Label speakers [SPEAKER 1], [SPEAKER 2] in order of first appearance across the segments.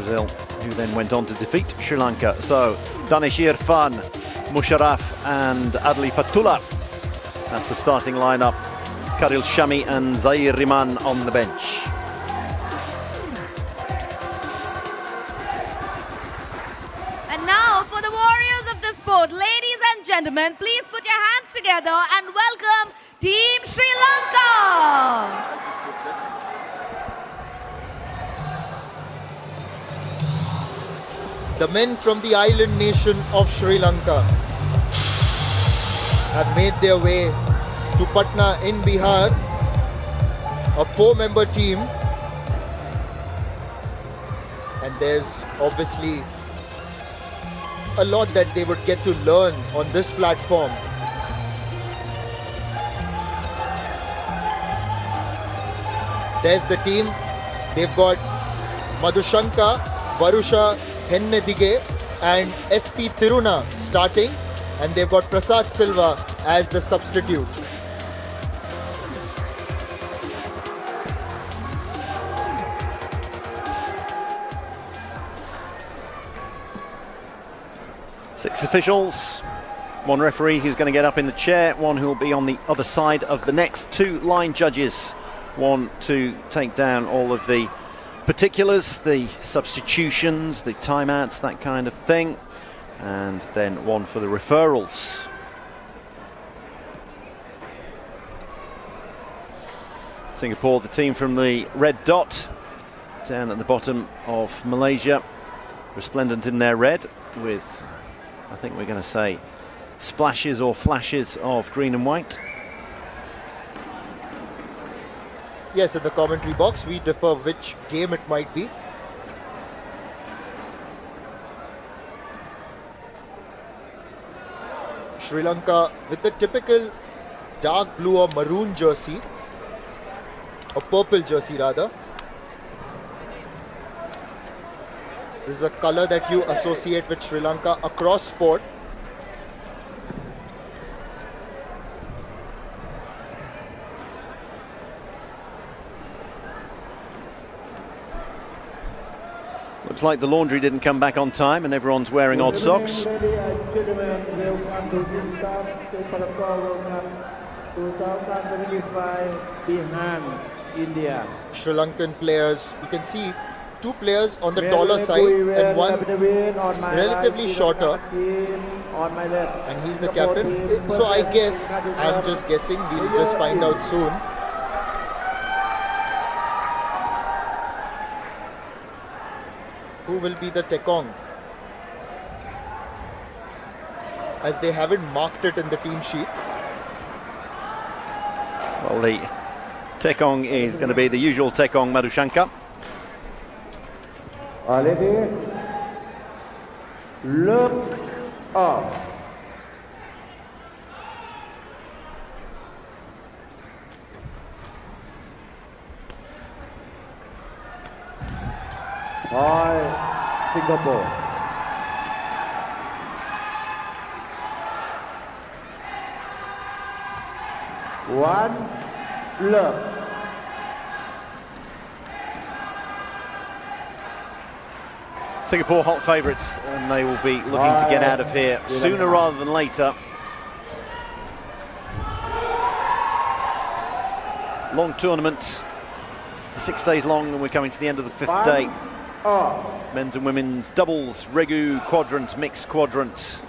[SPEAKER 1] Brazil, who then went on to defeat Sri Lanka. So Danish Irfan, Musharraf and Adli Fatullah. That's the starting lineup. Karil Shami and Zair Riman on the bench.
[SPEAKER 2] And now for the warriors of the sport, ladies and gentlemen, please put your hands together and welcome Team Sri Lanka.
[SPEAKER 3] The men from the island nation of Sri Lanka have made their way to Patna in Bihar, a 4-member team, and there's obviously a lot that they would get to learn on this platform. There's the team. They've got Madhushanka, Varusha Hennedige and SP Tiruna starting, and they've got Prasad Silva as the substitute.
[SPEAKER 1] Six officials, one referee who's going to get up in the chair, one who will be on the other side of the next, 2 line judges, one to take down all of the particulars, the substitutions, the timeouts, that kind of thing, and then one for the referrals. Singapore, the team from the red dot, down at the bottom of Malaysia, resplendent in their red with, I think we're going to say, splashes or flashes of green and white.
[SPEAKER 3] Yes, in the commentary box, we differ which game it might be. Sri Lanka with the typical dark blue or maroon jersey, or purple jersey rather. This is a color that you associate with Sri Lanka across sport.
[SPEAKER 1] Looks like the laundry didn't come back on time and everyone's wearing odd socks.
[SPEAKER 4] Ladies and gentlemen, welcome to ISTAF Sepaktakraw World Cup 2025 Bihar, India.
[SPEAKER 3] Sri Lankan players, you can see 2 players on the taller side and one relatively shorter, and he's the captain. So I guess, I'm just guessing, we'll just find out soon. Who will be the Tekong, as they haven't marked it in the team sheet.
[SPEAKER 1] Well, the Tekong is going to be the usual Tekong Madhushanka.
[SPEAKER 4] Ready? Look up. By Singapore. One love.
[SPEAKER 1] Singapore hot favourites, and they will be looking to get out of here sooner rather than later. Long tournament, 6 days long, and we're coming to the end of the 5th day. Men's and women's doubles, Regu quadrant, mixed quadrant.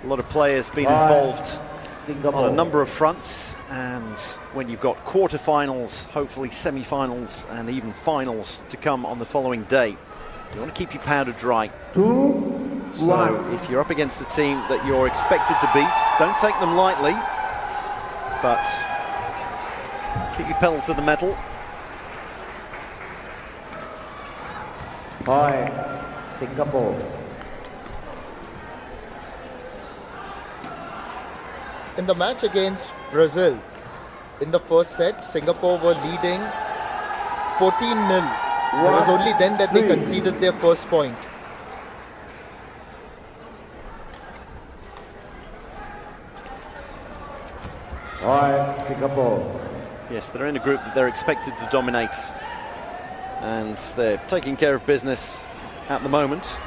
[SPEAKER 1] A lot of players been involved on a number of fronts, and when you've got quarterfinals, hopefully semi-finals and even finals to come on the following day, you want to keep your powder dry. So if you're up against a team that you're expected to beat, don't take them lightly, but keep your pedal to the metal.
[SPEAKER 4] By Singapore.
[SPEAKER 3] In the match against Brazil, in the first set, Singapore were leading 14-0. It was only then that they conceded their first point.
[SPEAKER 4] By Singapore.
[SPEAKER 1] Yes, they're in a group that they're expected to dominate. and they're taking care of business at the moment.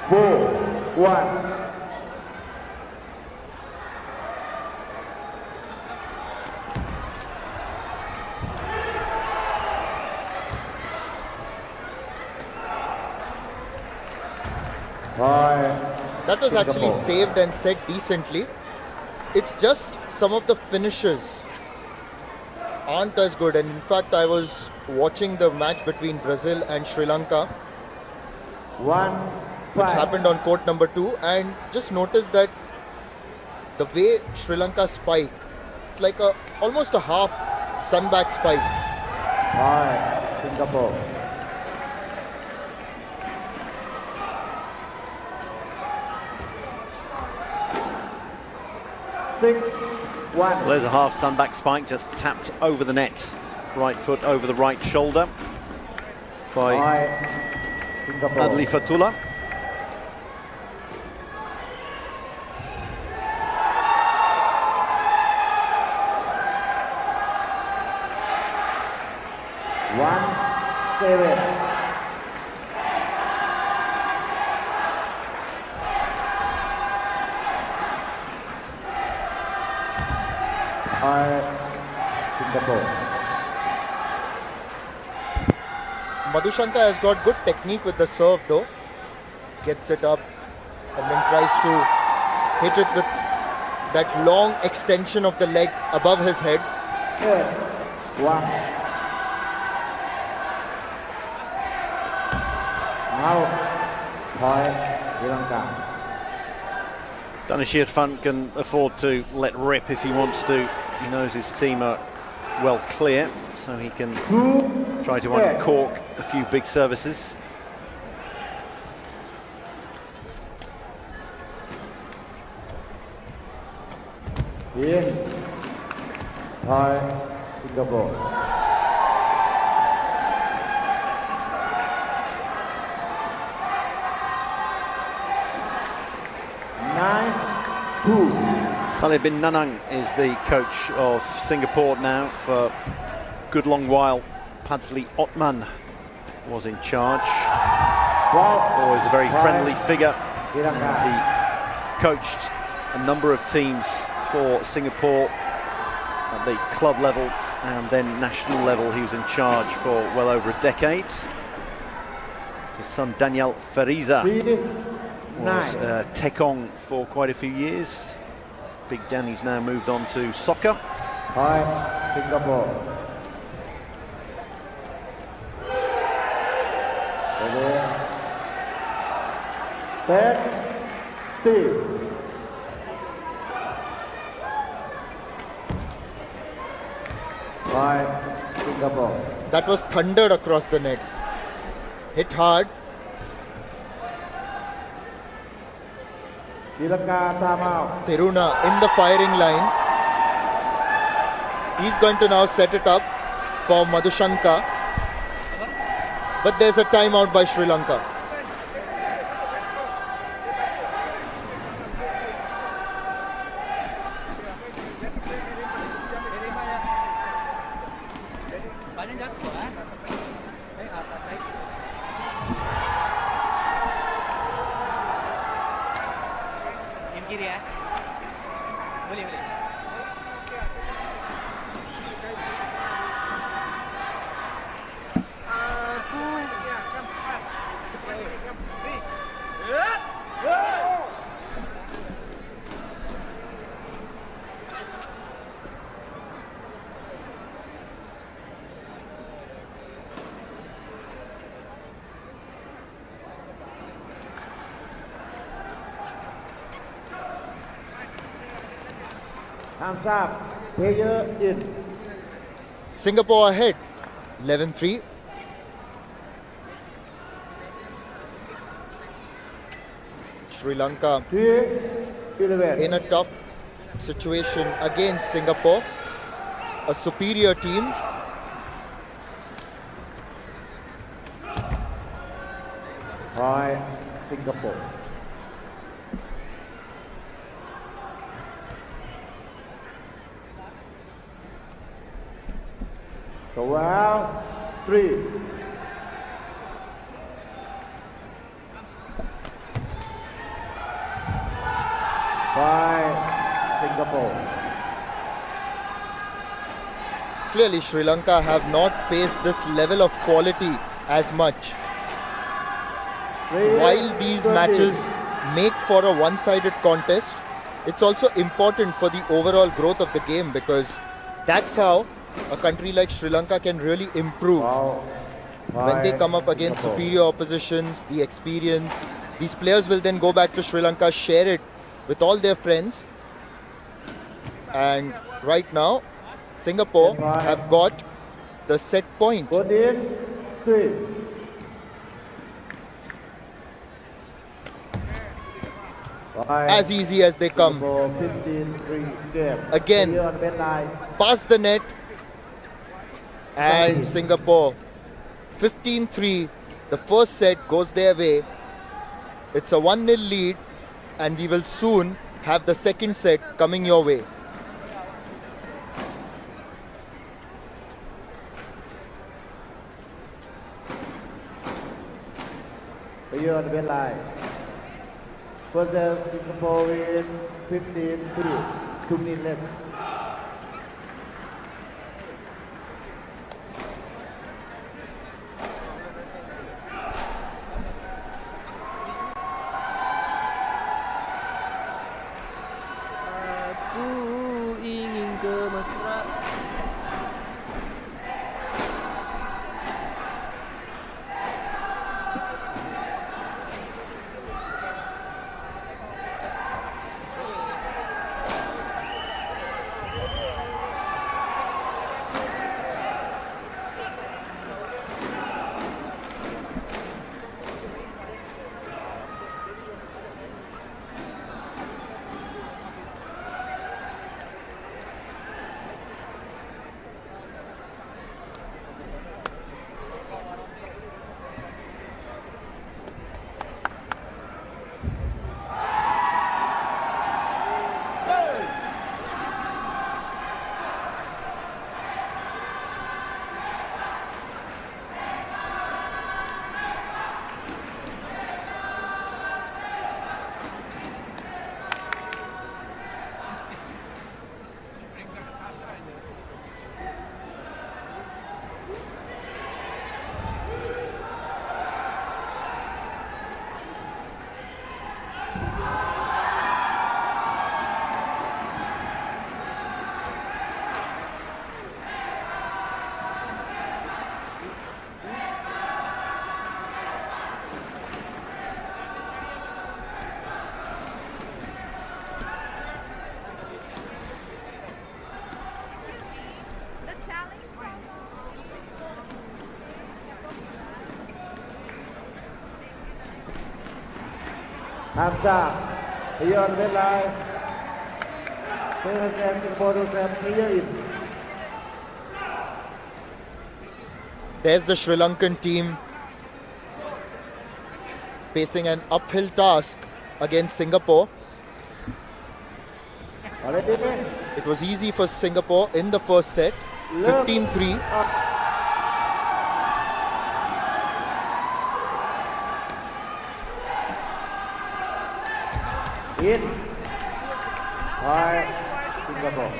[SPEAKER 4] 4-1.
[SPEAKER 3] That was actually saved and set decently. It's just some of the finishes aren't as good, and in fact I was watching the match between Brazil and Sri Lanka, which happened on court number 2, and just noticed that the way Sri Lanka spike, it's like almost a half sunback spike.
[SPEAKER 4] Singapore.
[SPEAKER 1] Well, there's a half sunback spike, just tapped over the net. Right foot over the right shoulder by Patlipurna.
[SPEAKER 3] Madhushanka has got good technique with the serve though. Gets it up and then tries to hit it with that long extension of the leg above his head.
[SPEAKER 1] Danishir Fant can afford to let rip if he wants to. He knows his team are well clear, so he can try to uncork a few big services.
[SPEAKER 4] Singapore. 9-2.
[SPEAKER 1] Saleh bin Nanang is the coach of Singapore now for a good long while. Padzli Otman was in charge. Always a very friendly figure, and he coached a number of teams for Singapore at the club level and then national level. He was in charge for well over a decade. His son Daniel Fariza was Tekong for quite a few years. Big Danny's now moved on to soccer.
[SPEAKER 4] Singapore. 30. Singapore.
[SPEAKER 3] That was thundered across the net. Hit hard. Tiruna in the firing line. He's going to now set it up for Madhushanka. But there's a timeout by Sri Lanka.
[SPEAKER 4] Hands up. Player in.
[SPEAKER 3] Singapore ahead. 11-3. Sri Lanka in a tough situation against Singapore. A superior team.
[SPEAKER 4] By Singapore. 12, 3. Singapore.
[SPEAKER 3] Clearly, Sri Lanka have not faced this level of quality as much. While these matches make for a one-sided contest, it's also important for the overall growth of the game, because that's how a country like Sri Lanka can really improve. When they come up against superior oppositions, the experience, these players will then go back to Sri Lanka, share it with all their friends. And right now, Singapore have got the set point.
[SPEAKER 4] 14, 3.
[SPEAKER 3] As easy as they come.
[SPEAKER 4] 15-3 game.
[SPEAKER 3] Again, past the net, and Singapore 15-3. The first set goes their way. It's a 1-0 lead, and we will soon have the second set coming your way.
[SPEAKER 4] You're on the red line. First Singapore win 15-3. 2 minutes left.
[SPEAKER 5] Aku ingin ke mesra.
[SPEAKER 4] Hamza, you're on the red line. Singapore to clear in.
[SPEAKER 3] There's the Sri Lankan team facing an uphill task against Singapore. It was easy for Singapore in the first set, 15-3.
[SPEAKER 4] In by Singapore.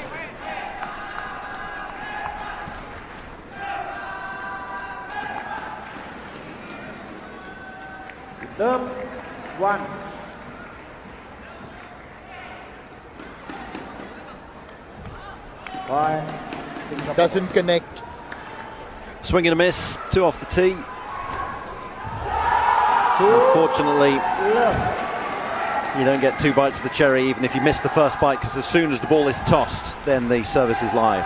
[SPEAKER 4] Serve 1. By Singapore.
[SPEAKER 3] Doesn't connect.
[SPEAKER 1] Swing and a miss, 2 off the tee. Unfortunately, you don't get 2 bites of the cherry even if you miss the first bite, because as soon as the ball is tossed, then the service is live.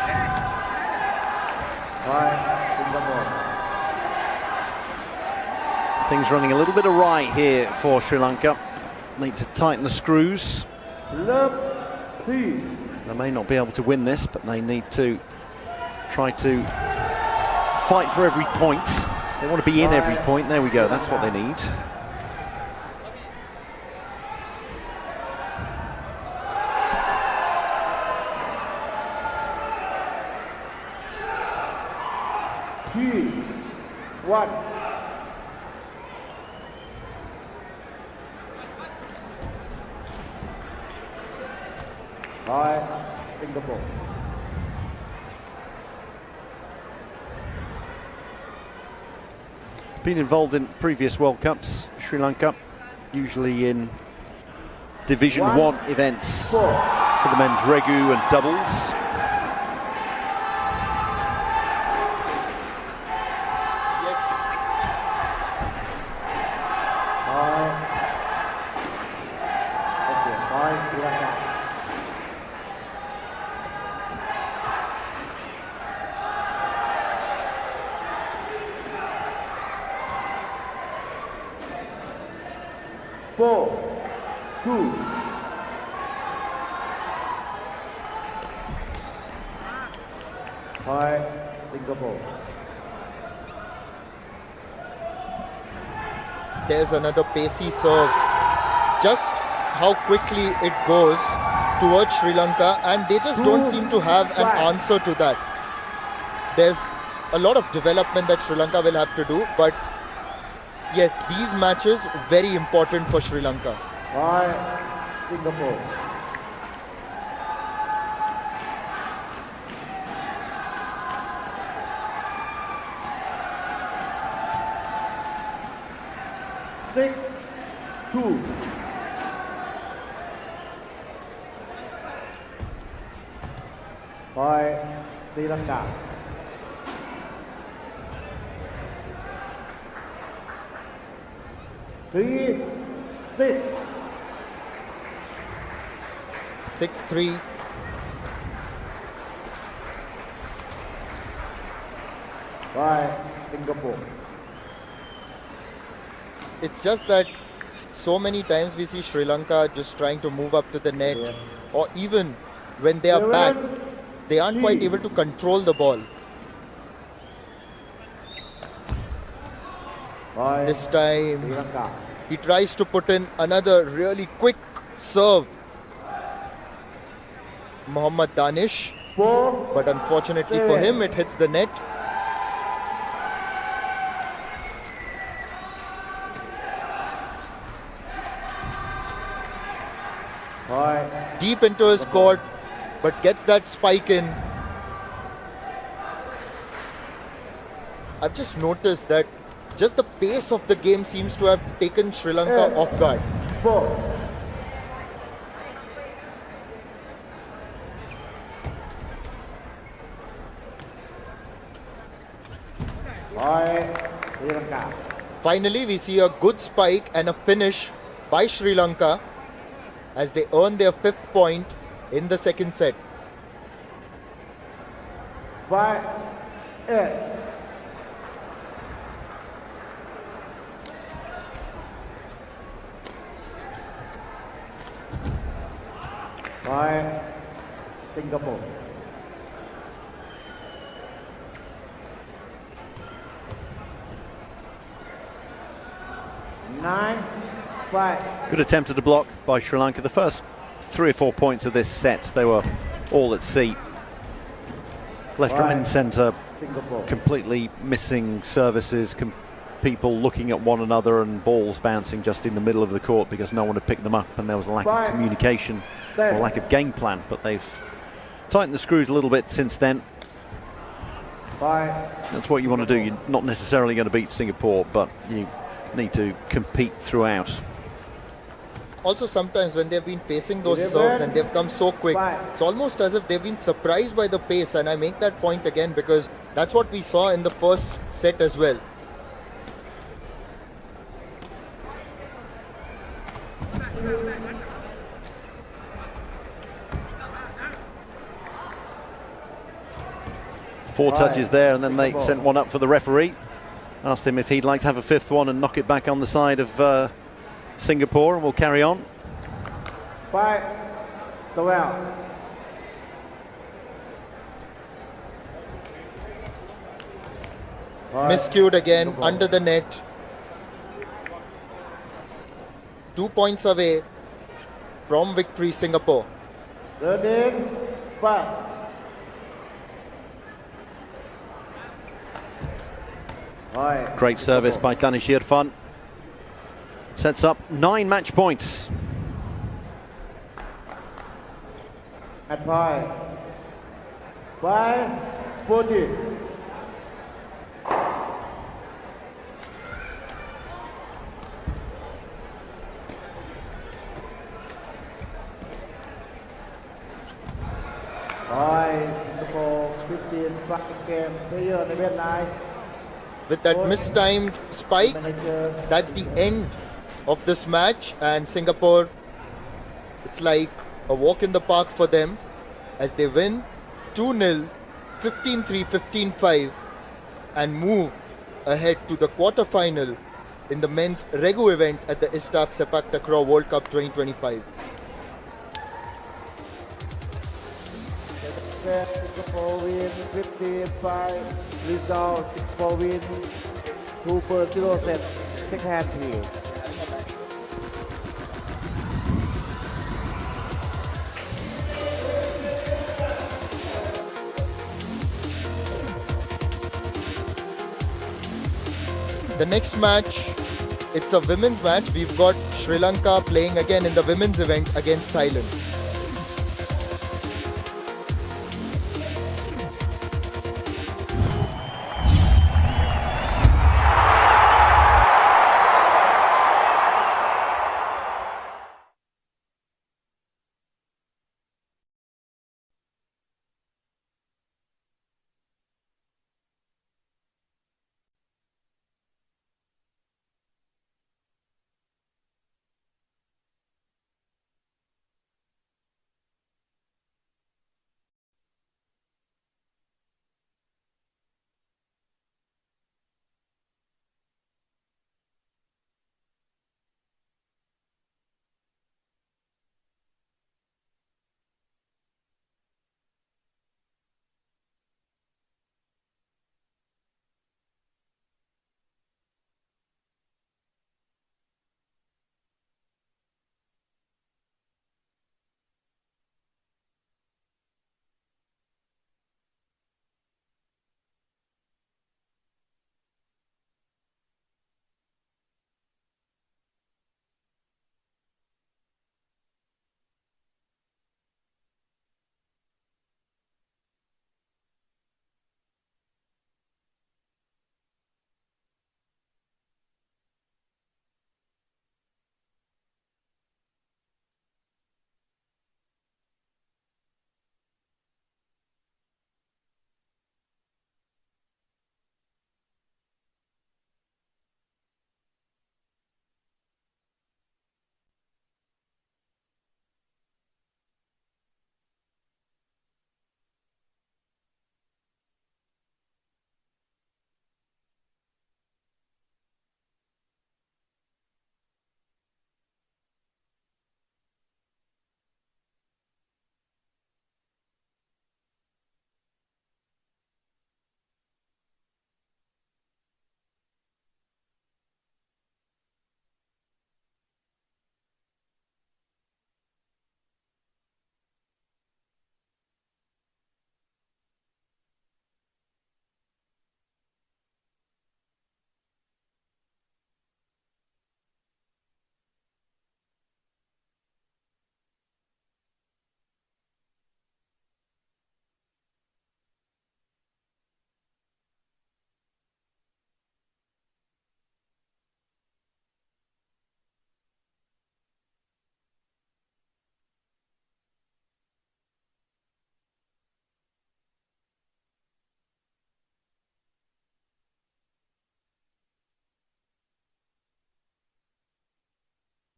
[SPEAKER 1] Things running a little bit awry here for Sri Lanka. Need to tighten the screws. They may not be able to win this, but they need to try to fight for every point. They want to be in every point. There we go, that's what they need.
[SPEAKER 4] 1. Point Singapore.
[SPEAKER 1] Been involved in previous World Cups, Sri Lanka, usually in Division 1 events for the men's Regu and doubles.
[SPEAKER 3] Yes.
[SPEAKER 4] Okay, point Sri Lanka. Four, 2. Point Singapore.
[SPEAKER 3] There's another pacey serve. Just how quickly it goes towards Sri Lanka, and they just don't seem to have an answer to that. There's a lot of development that Sri Lanka will have to do, but yes, these matches very important for Sri Lanka.
[SPEAKER 4] Point Singapore. Six, 2. Point Sri Lanka. Three, 6.
[SPEAKER 3] 6-3.
[SPEAKER 4] Point Singapore.
[SPEAKER 3] It's just that so many times we see Sri Lanka just trying to move up to the net, or even when they are back, they aren't quite able to control the ball.
[SPEAKER 4] Point
[SPEAKER 3] This time,
[SPEAKER 4] Sri Lanka.
[SPEAKER 3] he tries to put in another really quick serve. Mohammad Danish,
[SPEAKER 4] 4,
[SPEAKER 3] but unfortunately for him, it hits the net.
[SPEAKER 4] point
[SPEAKER 3] Deep into his court, but gets that spike in. I've just noticed that just the pace of the game seems to have taken Sri Lanka off guard.
[SPEAKER 4] 4. Point Sri Lanka.
[SPEAKER 3] Finally, we see a good spike and a finish by Sri Lanka as they earn their 5th point in the second set.
[SPEAKER 4] 5, 8. Point Singapore. 9, 5.
[SPEAKER 1] Good attempt at a block by Sri Lanka. The first 3 or 4 points of this set, they were all at sea. Left, right and centre,
[SPEAKER 4] Singapore.
[SPEAKER 1] completely missing services, people looking at one another and balls bouncing just in the middle of the court because no one had picked them up, and there was a lack of communication or lack of game plan. But they've tightened the screws a little bit since then.
[SPEAKER 4] 5.
[SPEAKER 1] That's what you want to do. You're not necessarily going to beat Singapore, but you need to compete throughout.
[SPEAKER 3] Also, sometimes when they've been facing those serves and they've come so quick, it's almost as if they've been surprised by the pace. And I make that point again because that's what we saw in the first set as well.
[SPEAKER 1] Four touches there, and then they sent one up for the referee. Asked him if he'd like to have a 5th one and knock it back on the side of Singapore, and we'll carry on.
[SPEAKER 4] 5, 12.
[SPEAKER 3] Miscued again, under the net. 2 points away from victory, Singapore.
[SPEAKER 4] 13, 5. Point.
[SPEAKER 1] Great service by Danish Irfan. Sets up 9 match points.
[SPEAKER 4] At point. 5-40. Point. Singapore 15 fight game. Player on the red line.
[SPEAKER 3] With that mistimed spike,
[SPEAKER 4] Manager.
[SPEAKER 3] that's the end of this match, and Singapore, it's like a walk in the park for them as they win 2-0, 15-3, 15-5 and move ahead to the quarter-final in the men's Regu event at the ISTAF Sepaktakraw World Cup 2025.
[SPEAKER 4] Singapore win 15-5. Result Singapore win 2-0 set. Second hand please.
[SPEAKER 3] The next match, it's a women's match. We've got Sri Lanka playing again in the women's event against Thailand.